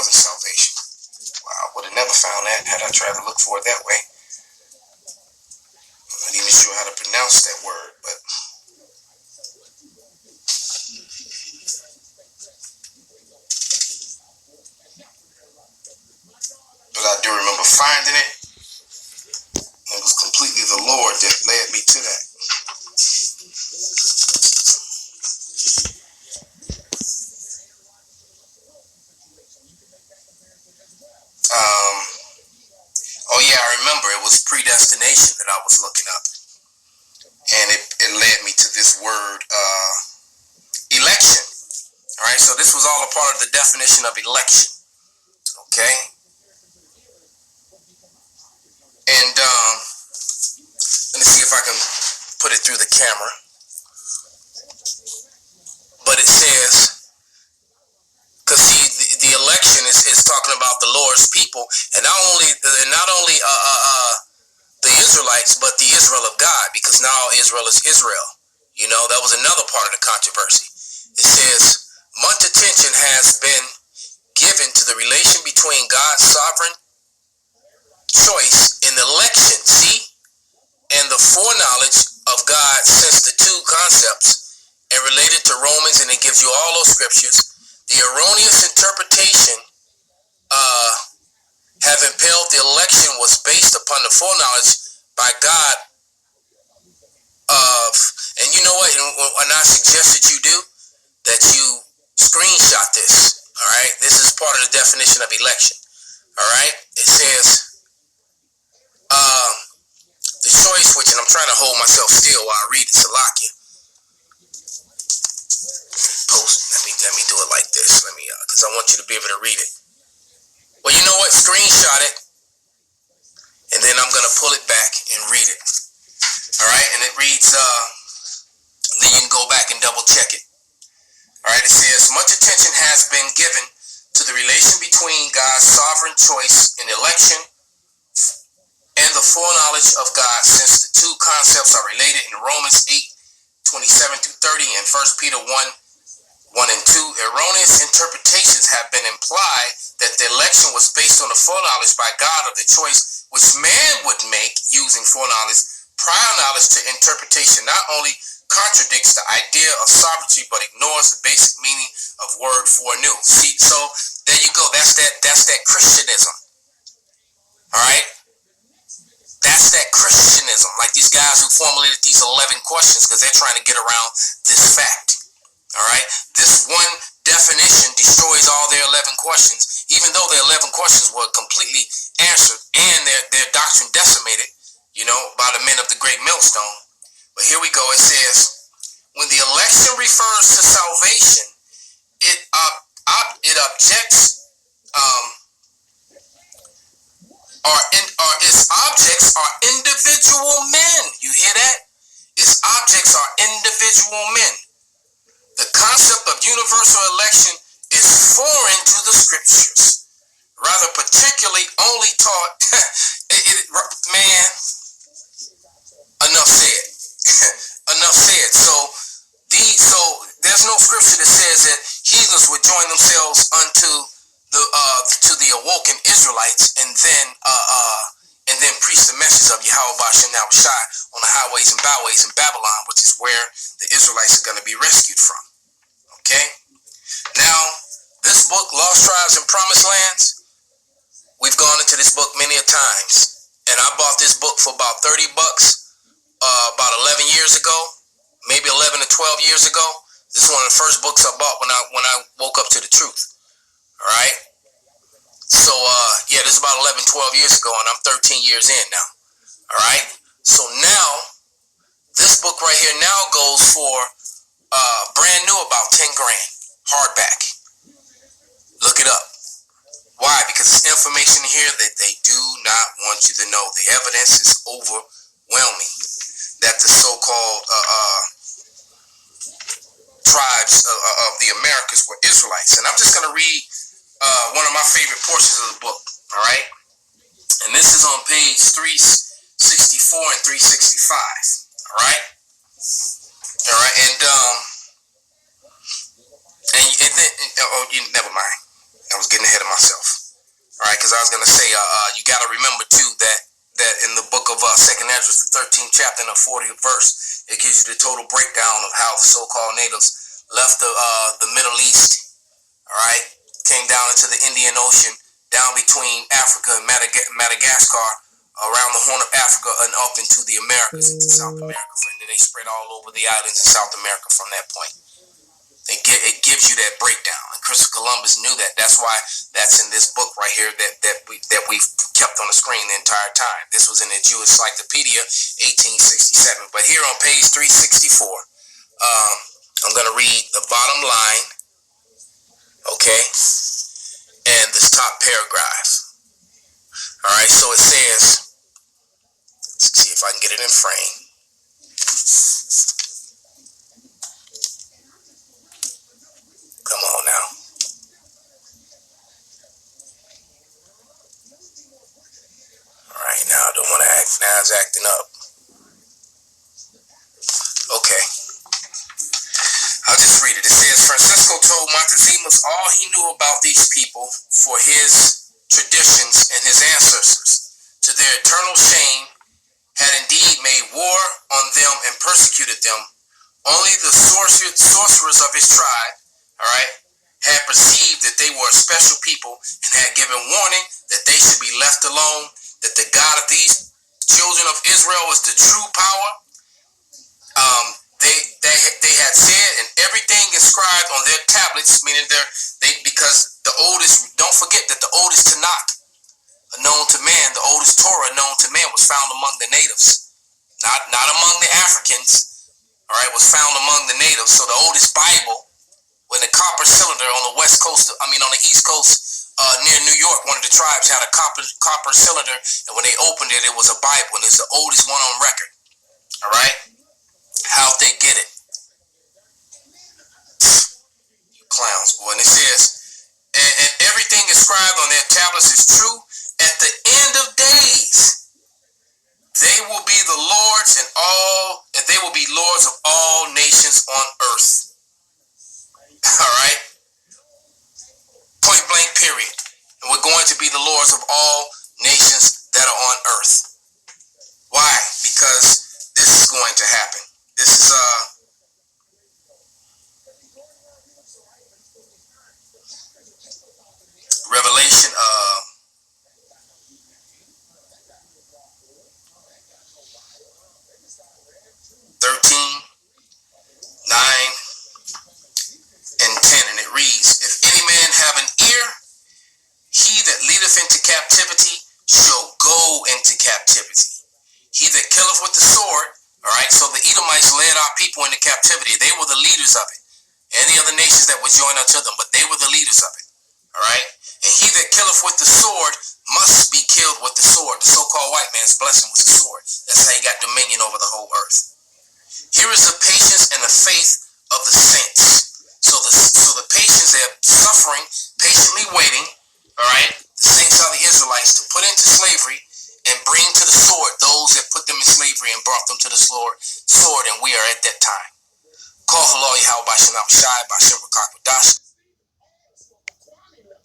wasn't salvation. Well, I would have never found that had I tried to look for it that way. I'm not even sure how to pronounce that word, but I do remember finding it. It was completely the Lord that led me to that. Oh yeah, I remember it was predestination that I was looking up. And it led me to this word, election. All right, so this was all a part of the definition of election. Okay? And let me see if I can put it through the camera. But it says, because see, the election is talking about the Lord's people, and not only the Israelites, but the Israel of God, because now Israel is Israel. You know, that was another part of the controversy. It says, much attention has been given to the relation between God's sovereign choice in election, see, and the foreknowledge of God, since the two concepts and related to Romans, and it gives you all those scriptures. The erroneous interpretation have impelled the election was based upon the foreknowledge by God of, and you know what, and I suggest that you do, that you screenshot this, all right? This is part of the definition of election, all right? It says, the choice, which, and I'm trying to hold myself still while I read it, Salakia. Let me do it like this. Let me, because I want you to be able to read it. Well, you know what? Screenshot it, and then I'm going to pull it back and read it. All right? And it reads, then you can go back and double check it. All right? It says, much attention has been given to the relation between God's sovereign choice in election and the foreknowledge of God, since the two concepts are related in Romans 8:27-30 and 1 Peter 1:1 and 2. Erroneous interpretations have been implied that the election was based on the foreknowledge by God of the choice which man would make using foreknowledge. Prior knowledge to interpretation not only contradicts the idea of sovereignty, but ignores the basic meaning of word foreknew. See, so there you go. That's that Christianism. All right. That's that Christianism, like these guys who formulated these 11 questions because they're trying to get around this fact. All right, this one definition destroys all their 11 questions, even though their 11 questions were completely answered and their doctrine decimated, you know, by the men of the great millstone. But here we go. It says, when the election refers to salvation, it objects its objects are individual men. You hear that? Its objects are individual men. The concept of universal election is foreign to the scriptures, rather particularly only taught, man, enough said. Enough said. So there's no scripture that says that heathens would join themselves unto the awoken Israelites and then preach the message of Yahweh Bashem Shai on the highways and byways in Babylon, which is where the Israelites are going to be rescued from. Okay? Now, this book, Lost Tribes and Promised Lands, we've gone into this book many a times, and I bought this book for about $30 about 11 years ago, maybe 11 to 12 years ago. This is one of the first books I bought when I woke up to the truth. All right? So, yeah, this is about 11, 12 years ago, and I'm 13 years in now. All right? So now, this book right here now goes for brand new about 10 grand, hardback. Look it up. Why? Because it's information here that they do not want you to know. The evidence is overwhelming that the so-called tribes of the Americas were Israelites. And I'm just going to read one of my favorite portions of the book, all right? And this is on page 364 and 365, all right? All right, and then, never mind. I was getting ahead of myself. because I was going to say, you got to remember too that in the book of 2nd Ezra, the 13th chapter and the 40th verse, it gives you the total breakdown of how the so-called natives left the Middle East, all right, came down into the Indian Ocean, down between Africa and Madagascar, around the Horn of Africa and up into the Americas, into South America, and then they spread all over the islands in South America from that point. It gives you that breakdown, and Christopher Columbus knew that. That's why that's in this book right here that we've kept on the screen the entire time. This was in the Jewish Encyclopedia, 1867. But here on page 364, I'm going to read the bottom line, okay, and this top paragraph. All right, so it says, let's see if I can get it in frame. Come on now. All right, now I don't want to act. Now it's acting up. Okay. I'll just read it. It says, Francisco told Montezuma's all he knew about these people for his traditions and his ancestors. To their eternal shame, had indeed made war on them and persecuted them. Only the sorcerers of his tribe, all right, had perceived that they were a special people and had given warning that they should be left alone, that the God of these children of Israel was the true power. They had said, and everything inscribed on their tablets, meaning because the oldest, don't forget that the oldest Tanakh known to man, the oldest Torah known to man was found among the natives, not among the Africans, all right, was found among the natives. So the oldest Bible, when the copper cylinder on the west coast, on the east coast, near New York, one of the tribes had a copper cylinder, and when they opened it, it was a Bible, and it's the oldest one on record. All right, how'd they get it? You clowns, boy. And it says, and everything inscribed on their tablets is true. At the end of days, they will be the lords and they will be lords of all nations on earth. All right? Point blank, period. And we're going to be the lords of all nations that are on earth. Why? Because this is going to happen. This is Revelation 13, 9, and 10, and it reads, if any man have an ear, he that leadeth into captivity shall go into captivity. He that killeth with the sword, all right, so the Edomites led our people into captivity. They were the leaders of it. Any other nations that would join unto them, but they were the leaders of it, all right? And he that killeth with the sword must be killed with the sword. The so-called white man's blessing was the sword. That's how he got dominion over the whole earth. Here is the patience and the faith of the saints. So the patience, they're suffering, patiently waiting, all right? The saints are the Israelites to put into slavery and bring to the sword those that put them in slavery and brought them to the sword, and we are at that time. Call Halal Yahweh Bashanam Shai Bashim Rakak Wadash.